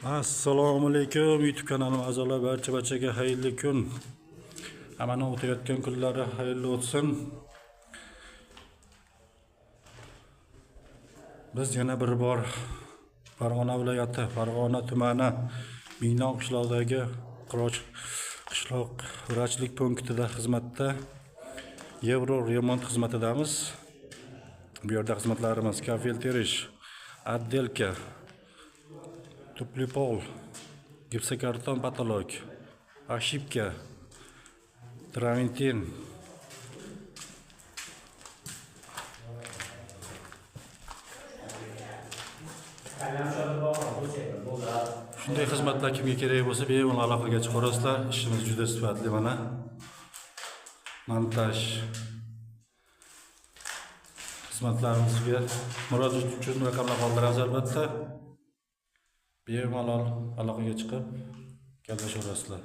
Assalomu alaykum YouTube kanalim a'zolari, barchaga xayrli kun. Hamma o'tayotgan kunlari xayrli o'tsin. Biz yana bir bor Farg'ona viloyati, Farg'ona tumani Mingnon qishlog'idagi qishloq vrachlik punktida xizmatda Yevro remont xizmatidamiz. Bu yerda xizmatlarimiz kafel terish, отделка, tupli pol, gipsokarton patolog, ошибка, traventin, shunday xizmatlar kimga kerak bo'lsa bemalol aloqaga chiqaverasizlar. Ishimiz juda sifatli. Mana montaj xizmatlarimizga murojaat uchun raqamlar qoldiramiz albatta. Bemalol aloqaga chiqib gaplashaverasizlar.